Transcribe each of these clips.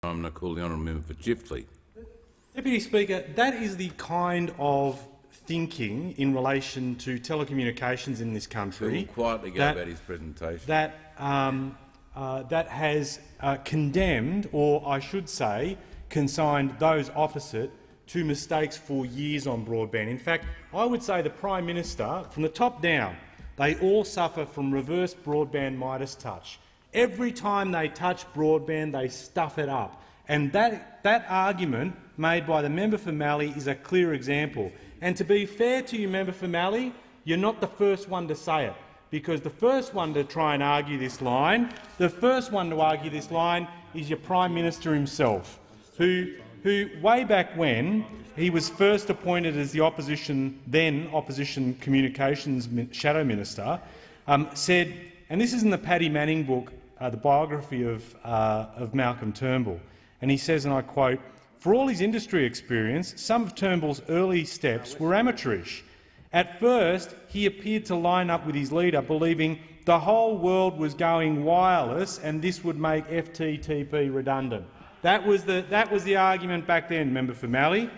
I'm going to call the honourable member for Chifley. Deputy Speaker, that is the kind of thinking in relation to telecommunications in this country. He will quietly go about his presentation. That has condemned, or I should say, consigned those opposite to mistakes for years on broadband. In fact, I would say the Prime Minister, from the top down, they all suffer from reverse broadband Midas touch. Every time they touch broadband, they stuff it up. And that argument made by the member for Mallee is a clear example. And to be fair to you, member for Mallee, you're not the first one to say it, because the first one to try and argue this line, is your Prime Minister himself, who way back when he was first appointed as the then opposition communications shadow minister, said, and this is in the Paddy Manning book, the biography of Malcolm Turnbull, and he says, and I quote, "For all his industry experience, some of Turnbull's early steps were amateurish. At first, he appeared to line up with his leader, believing the whole world was going wireless and this would make FTTP redundant." That was the argument back then, member for Mallee.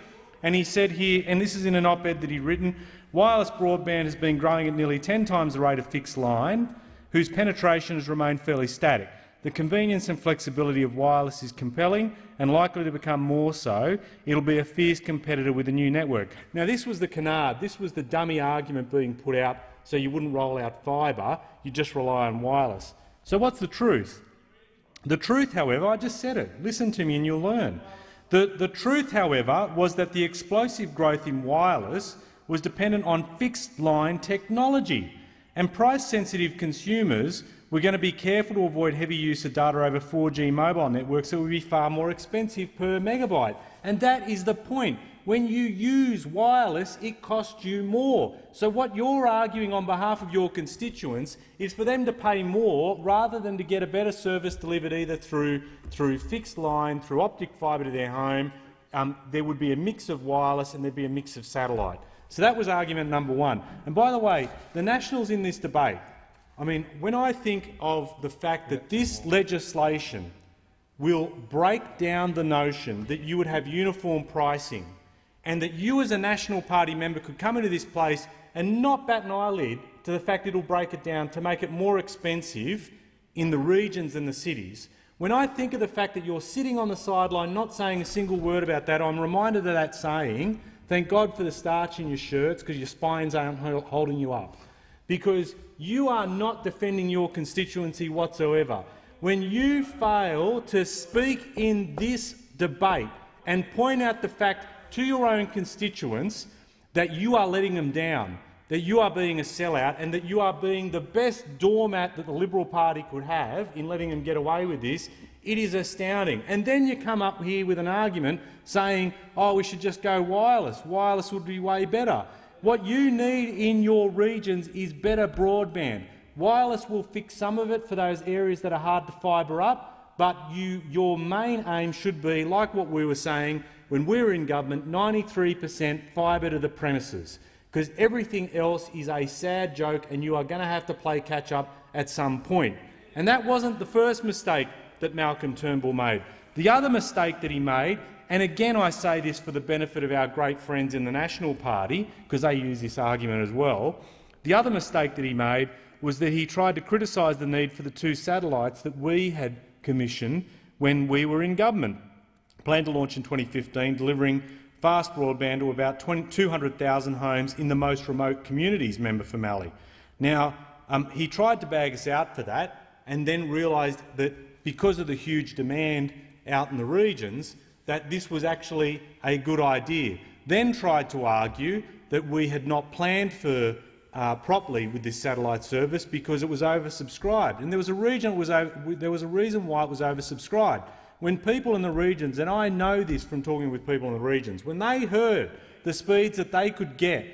And he said here, and this is in an op-ed that he'd written, "Wireless broadband has been growing at nearly 10 times the rate of fixed line, whose penetration has remained fairly static. The convenience and flexibility of wireless is compelling and likely to become more so. It'll be a fierce competitor with the new network." Now, this was the canard. This was the dummy argument being put out so you wouldn't roll out fibre, you just rely on wireless. So what's the truth? The truth, however, I just said it. Listen to me and you'll learn. The truth, however, was that the explosive growth in wireless was dependent on fixed-line technology, and price-sensitive consumers were going to be careful to avoid heavy use of data over 4G mobile networks that would be far more expensive per megabyte. And that is the point. When you use wireless, it costs you more. So what you're arguing on behalf of your constituents is for them to pay more rather than to get a better service delivered either through fixed line, through optic fibre to their home. There would be a mix of wireless and there'd be a mix of satellite. So that was argument number one. And by the way, the Nationals in this debate, I mean, when I think of the fact that this legislation will break down the notion that you would have uniform pricing and that you as a National Party member could come into this place and not bat an eyelid to the fact it will break it down to make it more expensive in the regions and the cities, when I think of the fact that you're sitting on the sideline not saying a single word about that, I'm reminded of that saying, "Thank God for the starch in your shirts because your spines aren't holding you up." Because you are not defending your constituency whatsoever. When you fail to speak in this debate and point out the fact to your own constituents that you are letting them down, that you are being a sellout and that you are being the best doormat that the Liberal Party could have in letting them get away with this, it is astounding. And then you come up here with an argument saying, "Oh, we should just go wireless. Wireless would be way better." What you need in your regions is better broadband. Wireless will fix some of it for those areas that are hard to fibre up, but your main aim should be, like what we were saying when we were in government, 93% fibre to the premises, because everything else is a sad joke and you are going to have to play catch-up at some point. And that wasn't the first mistake that Malcolm Turnbull made. The other mistake that he made, and again I say this for the benefit of our great friends in the National Party, because they use this argument as well, the other mistake that he made was that he tried to criticise the need for the 2 satellites that we had commissioned when we were in government. Planned to launch in 2015, delivering fast broadband to about 200,000 homes in the most remote communities, member for Mallee. Now, he tried to bag us out for that and then realised that because of the huge demand out in the regions, that this was actually a good idea. Then tried to argue that we had not planned for properly with this satellite service because it was oversubscribed, and there was a reason why it was oversubscribed. When people in the regions, and I know this from talking with people in the regions, when they heard the speeds that they could get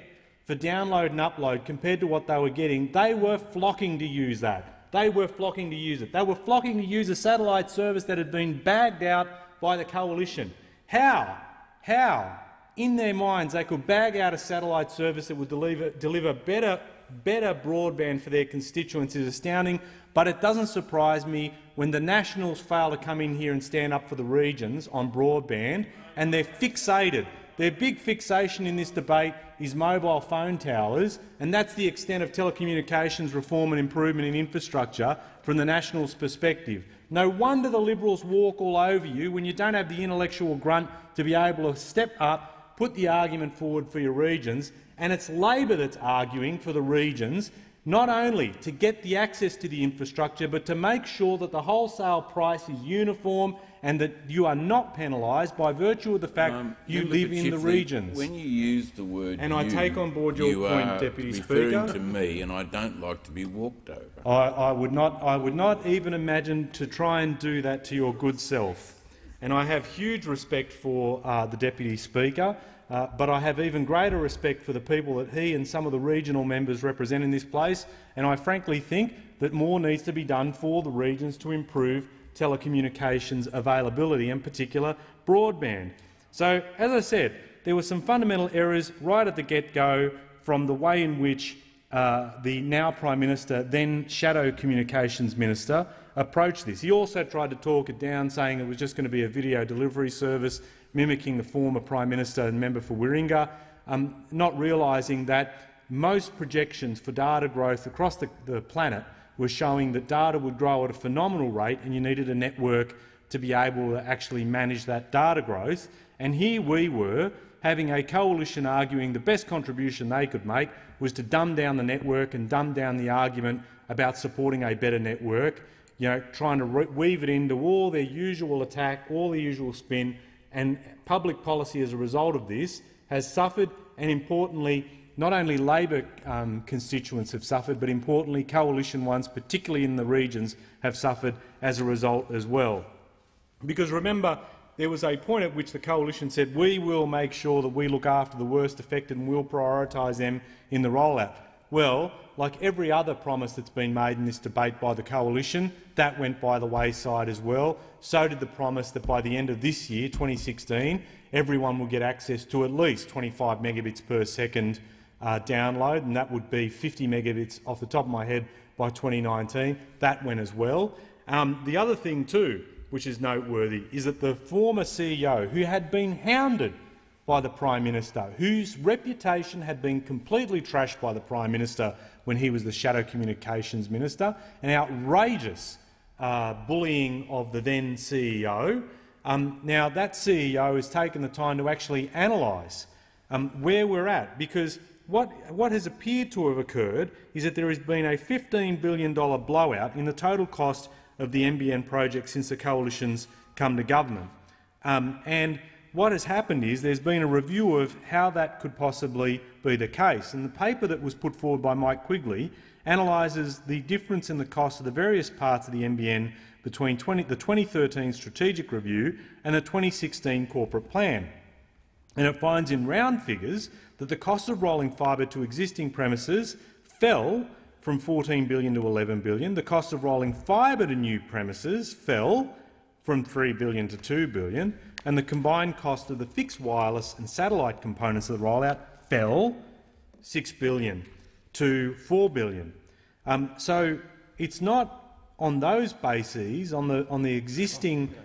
for download and upload compared to what they were getting, they were flocking to use that. They were flocking to use it. They were flocking to use a satellite service that had been bagged out by the coalition. How in their minds they could bag out a satellite service that would deliver better better broadband for their constituents is astounding, but it doesn't surprise me when the Nationals fail to come in here and stand up for the regions on broadband, and they're fixated. Their big fixation in this debate is mobile phone towers, and that's the extent of telecommunications reform and improvement in infrastructure from the Nationals' perspective. No wonder the Liberals walk all over you when you don't have the intellectual grunt to be able to step up, put the argument forward for your regions, and it's Labor that's arguing for the regions, not only to get the access to the infrastructure, but to make sure that the wholesale price is uniform and that you are not penalised by virtue of the fact you live in the regions. When you use the word and I take on board your point, Deputy Speaker. You are referring to me, and I don't like to be walked over. I would not even imagine to try and do that to your good self. And I have huge respect for the Deputy Speaker, but I have even greater respect for the people that he and some of the regional members represent in this place, and I frankly think that more needs to be done for the regions to improve telecommunications availability, in particular broadband. So, as I said, there were some fundamental errors right at the get-go from the way in which the now Prime Minister, then Shadow Communications Minister, approached this. He also tried to talk it down, saying it was just going to be a video delivery service, mimicking the former Prime Minister and member for Wirringa, not realising that most projections for data growth across the planet were showing that data would grow at a phenomenal rate and you needed a network to be able to actually manage that data growth. And here we were, having a coalition arguing the best contribution they could make was to dumb down the network and dumb down the argument about supporting a better network, trying to weave it into all their usual attack, all the usual spin, and public policy as a result of this has suffered, and importantly, not only Labor constituents have suffered, but importantly coalition ones, particularly in the regions, have suffered as a result as well. Because remember, there was a point at which the coalition said, we will make sure that we look after the worst affected and we'll prioritise them in the rollout. Well, like every other promise that's been made in this debate by the coalition, that went by the wayside as well. So did the promise that by the end of this year, 2016, everyone will get access to at least 25 megabits per second download, and that would be 50 megabits off the top of my head by 2019. That went as well. The other thing too, which is noteworthy, is that the former CEO, who had been hounded by the Prime Minister, whose reputation had been completely trashed by the Prime Minister when he was the Shadow Communications Minister, an outrageous bullying of the then CEO. Now that CEO has taken the time to actually analyse where we're at, because what has appeared to have occurred is that there has been a $15 billion blowout in the total cost of the NBN project since the coalition's come to government. And what has happened is there's been a review of how that could possibly be the case, and the paper that was put forward by Mike Quigley analyses the difference in the cost of the various parts of the NBN between the 2013 strategic review and the 2016 corporate plan. And it finds in round figures that the cost of rolling fibre to existing premises fell from $14 billion to $11 billion. The cost of rolling fibre to new premises fell from $3 billion to $2 billion, and the combined cost of the fixed wireless and satellite components of the rollout fell $6 billion to $4 billion. So it's not on those bases, on the existing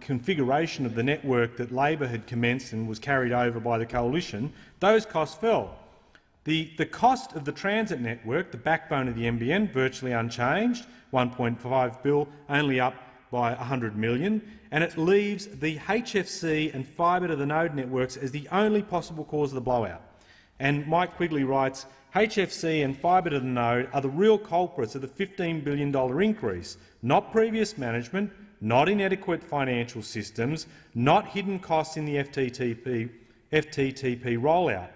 configuration of the network that Labor had commenced and was carried over by the coalition, those costs fell. The cost of the transit network, the backbone of the NBN, virtually unchanged, $1.5 billion, only up by $100 million, and it leaves the HFC and fibre to the node networks as the only possible cause of the blowout. And Mike Quigley writes, HFC and fibre to the node are the real culprits of the $15 billion increase, not previous management, not inadequate financial systems, not hidden costs in the FTTP rollout.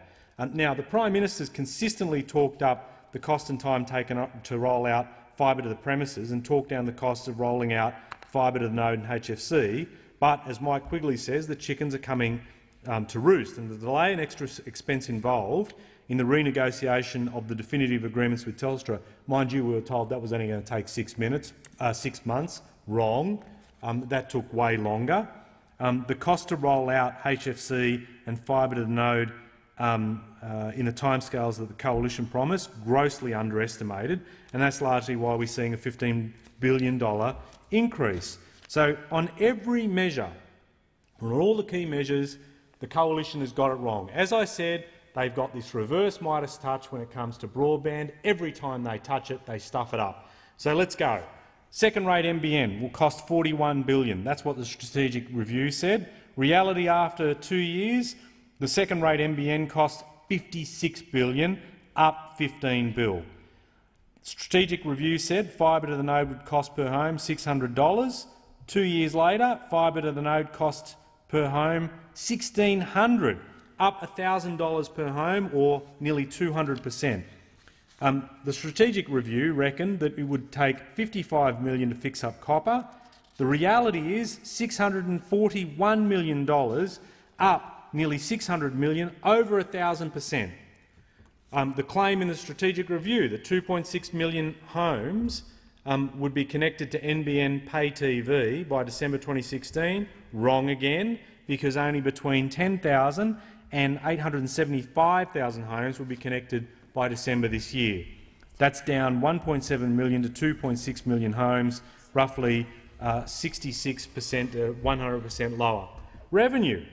Now, the Prime Minister's consistently talked up the cost and time taken to roll out fibre to the premises and talked down the cost of rolling out fibre to the node and HFC, but, as Mike Quigley says, the chickens are coming to roost, and the delay and extra expense involved in the renegotiation of the definitive agreements with Telstra. Mind you, we were told that was only going to take 6 months. Wrong. That took way longer. The cost to roll out HFC and fibre to the node in the timescales that the coalition promised, grossly underestimated, and that's largely why we're seeing a $15 billion increase. So on every measure, on all the key measures, the coalition has got it wrong. As I said, they've got this reverse Midas touch when it comes to broadband. Every time they touch it, they stuff it up. So let's go. Second-rate NBN will cost $41 billion. That's what the strategic review said. Reality after 2 years, the second-rate NBN cost $56 billion, up $15 billion. Strategic review said fibre to the node would cost per home $600. 2 years later, fibre to the node cost per home $1,600, up $1,000 per home, or nearly 200%. The strategic review reckoned that it would take $55 million to fix up copper. The reality is $641 million, up nearly $600 million, over 1,000%. The claim in the strategic review that 2.6 million homes would be connected to NBN pay TV by December 2016, wrong again, because only between 10,000 and 875,000 homes will be connected by December this year. That's down 1.7 million to 2.6 million homes, roughly 66% to 100% lower. Revenue.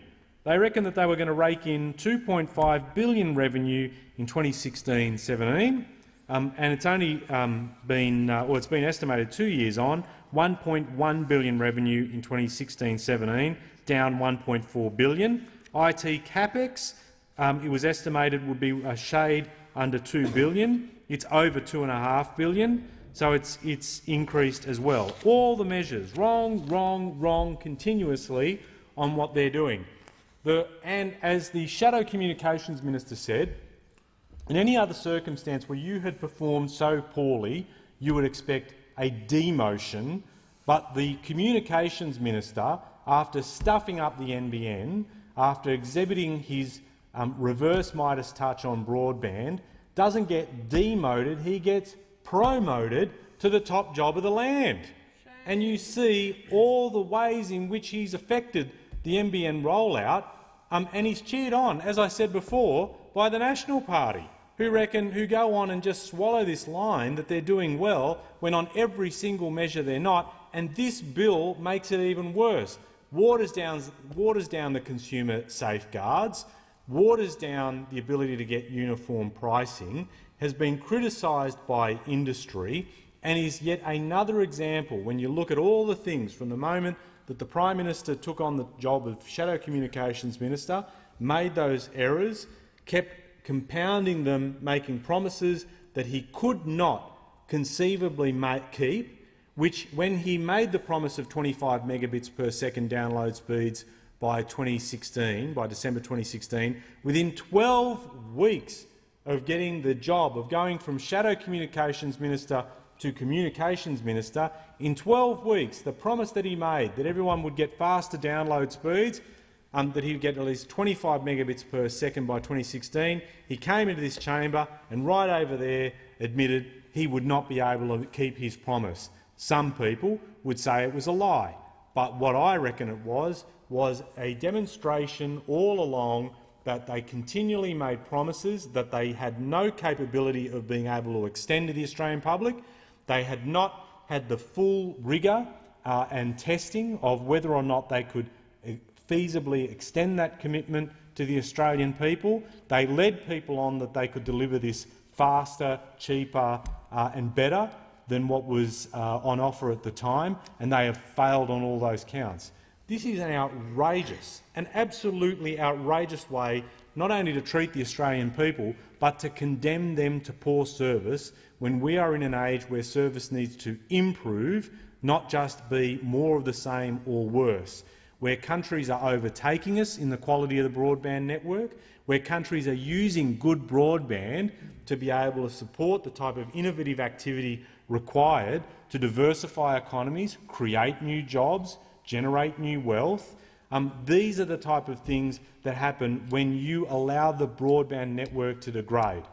They reckon that they were going to rake in $2.5 billion revenue in 2016-17, and it's only it's been estimated 2 years on, $1.1 billion revenue in 2016-17, down $1.4 billion. IT capex, it was estimated would be a shade under $2 billion. It's over $2.5 billion, so it's increased as well. All the measures wrong continuously on what they're doing. And as the Shadow Communications Minister said, in any other circumstance where you had performed so poorly, you would expect a demotion, but the Communications Minister, after stuffing up the NBN, after exhibiting his reverse Midas touch on broadband, doesn't get demoted, he gets promoted to the top job of the land. And you see all the ways in which he's affected the NBN rollout, and he's cheered on, as I said before, by the National Party, who go on and just swallow this line that they're doing well when on every single measure they're not, and this bill makes it even worse. Waters down the consumer safeguards, waters down the ability to get uniform pricing, has been criticised by industry, and is yet another example, when you look at all the things from the moment that the Prime Minister took on the job of Shadow Communications Minister, made those errors, kept compounding them, making promises that he could not conceivably keep, which, when he made the promise of 25 megabits per second download speeds by December 2016, within 12 weeks of getting the job of going from Shadow Communications Minister to Communications Minister, in 12 weeks, the promise that he made that everyone would get faster download speeds, that he would get at least 25 megabits per second by 2016, he came into this chamber and right over there admitted he would not be able to keep his promise. Some people would say it was a lie, but what I reckon it was a demonstration all along that they continually made promises that they had no capability of being able to extend to the Australian public. They had not had the full rigour and testing of whether or not they could feasibly extend that commitment to the Australian people. They led people on that they could deliver this faster, cheaper and better than what was on offer at the time, and they have failed on all those counts. This is an outrageous, an absolutely outrageous way not only to treat the Australian people, but to condemn them to poor service when we are in an age where service needs to improve, not just be more of the same or worse, where countries are overtaking us in the quality of the broadband network, where countries are using good broadband to be able to support the type of innovative activity required to diversify economies, create new jobs, generate new wealth. These are the type of things that happen when you allow the broadband network to degrade.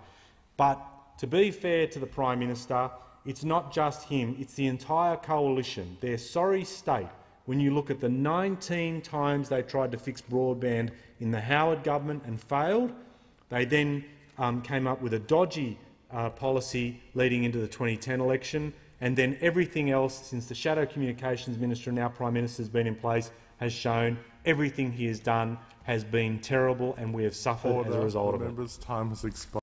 But to be fair to the Prime Minister, it's not just him, it's the entire coalition. Their sorry state, when you look at the 19 times they tried to fix broadband in the Howard government and failed, They then came up with a dodgy policy leading into the 2010 election, and then everything else since the Shadow Communications Minister and now Prime Minister has been in place has shown everything he has done has been terrible, and we have suffered as a result of it. Members' time has expired.